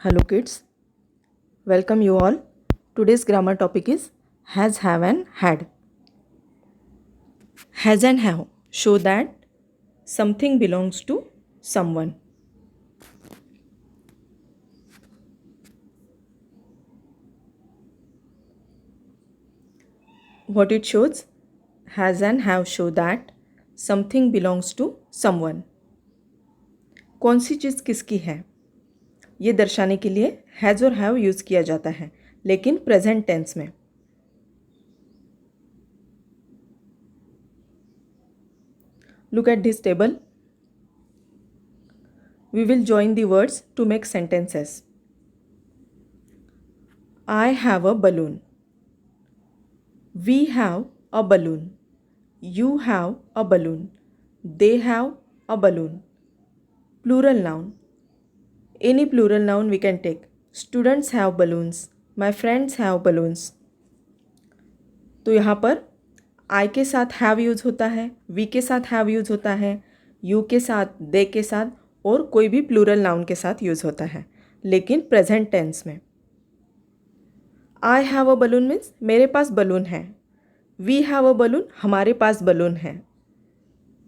Hello kids, welcome you all. Today's grammar topic is has, have and had. Has and have show that something belongs to someone. What it shows? Has and have show that something belongs to someone. कौन सी चीज़ किसकी है ये दर्शाने के लिए has और have use किया जाता है, लेकिन प्रेजेंट टेंस में. Look at this table. We will join the words to make sentences. I have a balloon. We have a balloon. You have a balloon. They have a balloon. Plural noun. Any plural noun we can take. Students have balloons. My friends have balloons. तो यहाँ पर I के साथ have use होता है, we के साथ have use होता है, you के साथ, they के साथ और कोई भी प्लूरल नाउन के साथ यूज़ होता है, लेकिन प्रेजेंट टेंस में. I have a balloon means मेरे पास बलून है. We have a balloon हमारे पास बलून है.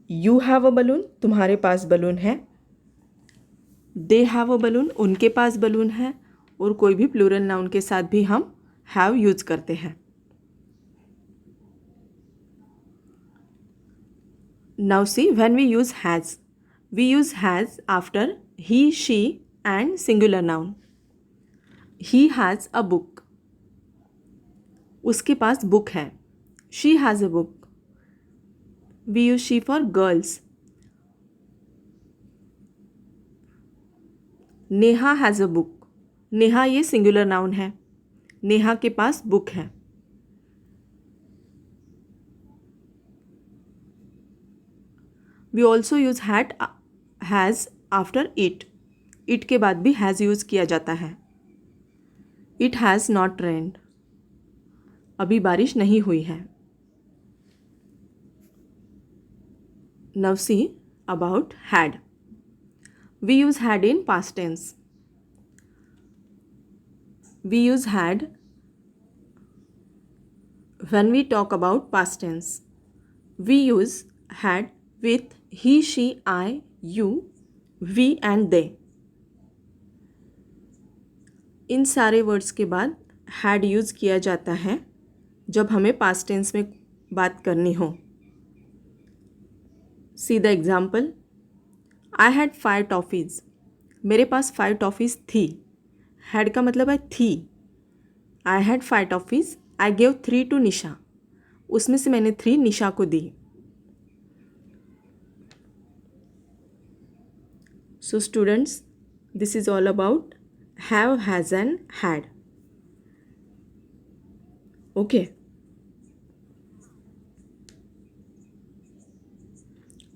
You have a balloon तुम्हारे पास बलून है. They have a balloon उनके पास बलून है. और कोई भी प्लूरल नाउन के साथ भी हम have यूज़ करते हैं. Now see, when we use has after he, she and singular noun. He has a book. उसके पास बुक है. She has a book. We use she for girls. Neha has a book. Neha ये singular noun है. नेहा के पास book है. We also use has after it. It के बाद भी has use किया जाता है. It has not rained. अभी बारिश नहीं हुई है. Now see about had. We use had in past tense. We use had when we talk about past tense. We use had with he, she, I, you, we and they. इन सारे words के बाद had use किया जाता है जब हमें past tense में बात करनी हो. See the example. I had 5 toffees. मेरे पास 5 टॉफ़ीज़ थी. had का मतलब है थी. I had 5 toffees. I gave 3 to निशा. उसमें से मैंने 3 निशा को दी. So students, this is all about have, has and had. Okay.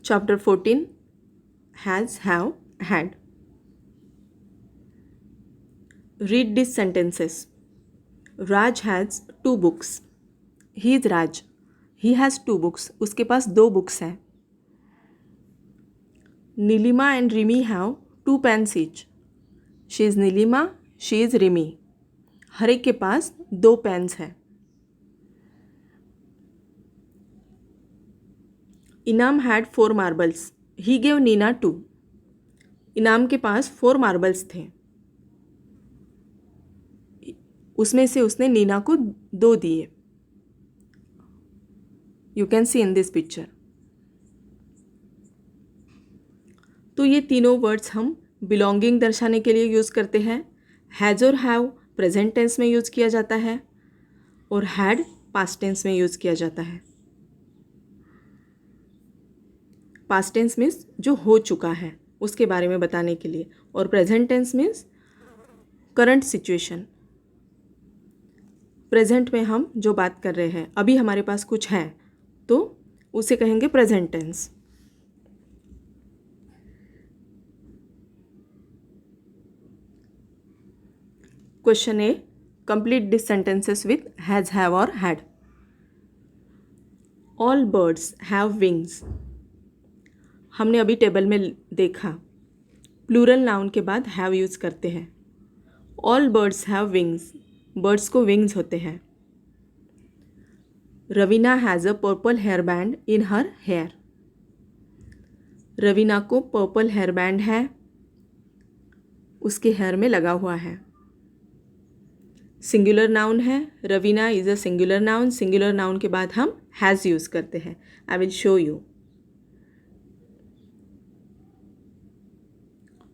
Chapter 14 has, have, had. Read these sentences. Raj has 2 books. He is Raj. He has 2 books. उसके पास 2 books हैं. Nilima and Rimi have 2 pens each. She is Nilima. She is Rimi. हर एक के पास 2 pens हैं. इनाम had 4 marbles. He gave Nina 2. इनाम के पास 4 marbles थे. उसमें से उसने नीना को 2 दिए. You can see in this picture. तो ये तीनों वर्ड्स हम बिलोंगिंग दर्शाने के लिए यूज़ करते हैं. हैज़ और हैव प्रेजेंट टेंस में यूज़ किया जाता है और हैड पास्ट टेंस में यूज़ किया जाता है. पास्ट टेंस मीन्स जो हो चुका है उसके बारे में बताने के लिए, और present tense means current situation. Present में हम जो बात कर रहे हैं, अभी हमारे पास कुछ है तो उसे कहेंगे present tense. Question A. Complete these sentences with has, have or had. All birds have wings. हमने अभी टेबल में देखा प्लूरल नाउन के बाद have यूज़ करते हैं. All birds have wings, birds को विंग्स होते हैं। Raveena has a purple hair band in her hair, Raveena को पर्पल हेयर बैंड है, उसके हेयर में लगा हुआ है। सिंगुलर नाउन है, Raveena is a singular noun, singular noun के बाद हम हैज़ यूज़ करते हैं। I will show you.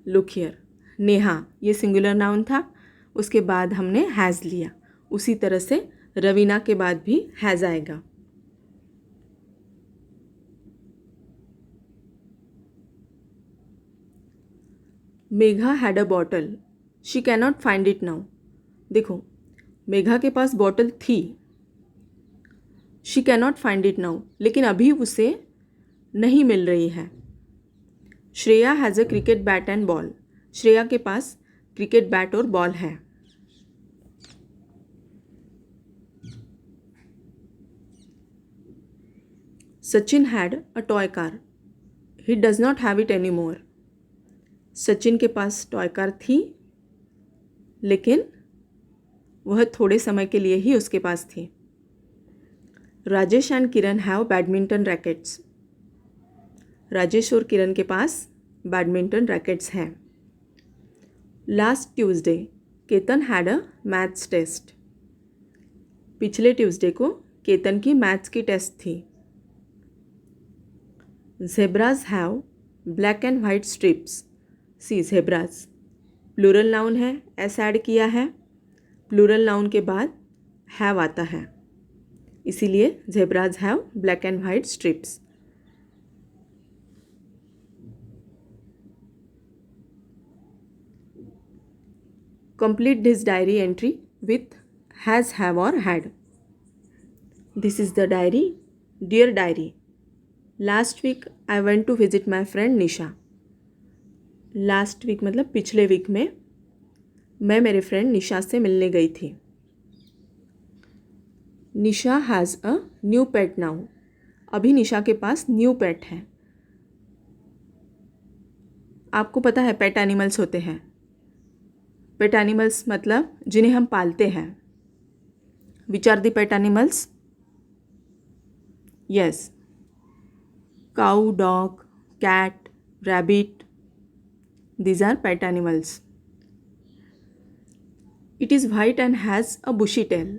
Look here, Neha ये सिंगुलर नाउन था, उसके बाद हमने हैज़ लिया। उसी तरह से रवीना के बाद भी हैज़ आएगा। Megha had a bottle, she cannot find it now. देखो, मेघा के पास बॉटल थी, she cannot find it now, लेकिन अभी उसे नहीं मिल रही है। Shreya has a cricket bat and ball, Shreya के पास क्रिकेट बैट और बॉल है। Sachin had a toy car, he does not have it any more. Sachin के पास टॉय कार थी, लेकिन वह थोड़े समय के लिए ही उसके पास थी। Rajesh and Kiran have badminton rackets, Rajesh और किरण के पास बैडमिंटन रैकेट्स हैं। Last Tuesday Ketan had a maths test, पिछले ट्यूसडे को केतन की मैथ्स की टेस्ट थी। Zebras have black and white stripes, see zebras plural noun है, एस ऐड किया है, प्लूरल नाउन के बाद हैव आता है, इसीलिए zebras have black and white stripes. Complete this diary entry with has, have or had. This is the diary. Dear diary, last week I went to visit my friend Nisha. Last week मतलब पिछले week में मैं मेरे friend निशा से मिलने गई थी। Nisha has a new pet now, अभी निशा के पास न्यू पेट है। आपको पता है पेट एनिमल्स होते हैं, पेट एनिमल्स मतलब जिन्हें हम पालते हैं। Which are the pet animals? Yes, cow, dog, cat, rabbit, these are pet animals. It is white and has a bushy tail.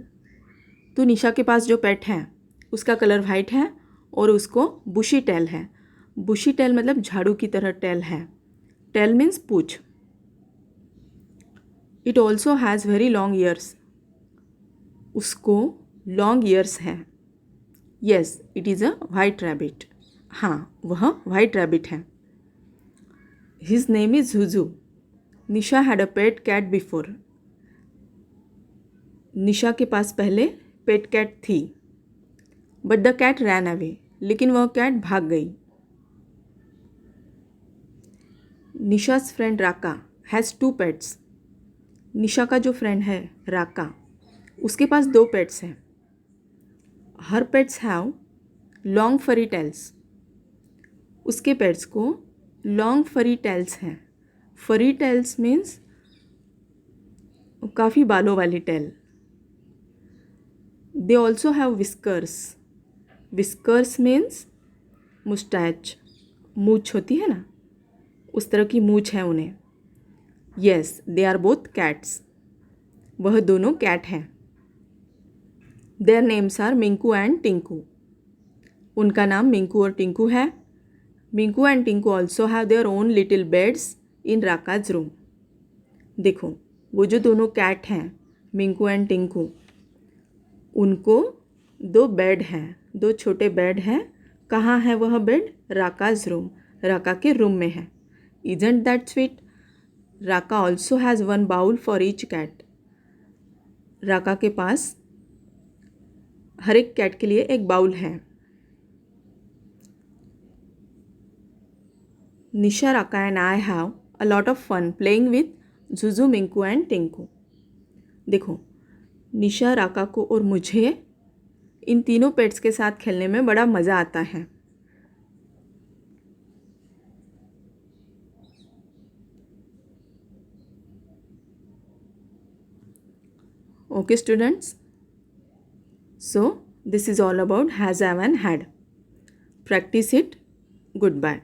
तो निशा के पास जो पेट है उसका कलर वाइट है और उसको बुशी टेल है। बुशी टेल मतलब झाड़ू की तरह टेल है। टेल मीन्स पूंछ। It also has very long ears, उसको लॉन्ग ईयर्स है। Yes, it is a white rabbit, हाँ वह वाइट रैबिट है। His name is Jhujhu. Nisha had a pet cat before, Nisha के पास पहले पेट कैट थी। But the cat ran away, लेकिन वह कैट भाग गई। Nisha's friend Raka has 2 pets, Nisha का जो फ्रेंड है राका, उसके पास 2 पेट्स हैं। Her pets have long furry tails, उसके पेट्स को लॉन्ग फरी टेल्स हैं। फरी टेल्स मीन्स काफ़ी बालों वाली tail. They also have whiskers, whiskers means moustache, मूछ होती है ना, उस तरह की मूछ है उन्हें। Yes, they are both cats, वह दोनों कैट हैं। Their names are Minku and Tinku, उनका नाम मिंकू और टिंकू है। Minku and Tinku also have their own little beds in Raka's room. देखो, वो जो दोनों कैट हैं मिंकू एंड टिंकू, उनको 2 बेड हैं, 2 छोटे बेड हैं। कहाँ है वह बेड? राकाज रूम, राका के रूम में है। Isn't that sweet? Raka also has 1 bowl for each cat, Raka के पास हर एक कैट के लिए एक बाउल है। Nisha, Raka and I have a lot of fun playing with Jhujhu, Minku and Tinku. देखो, निशा, राका को और मुझे इन तीनों पेट्स के साथ खेलने में बड़ा मज़ा आता है। Okay, students? So, this is all about has, have and had. Practice it. Goodbye.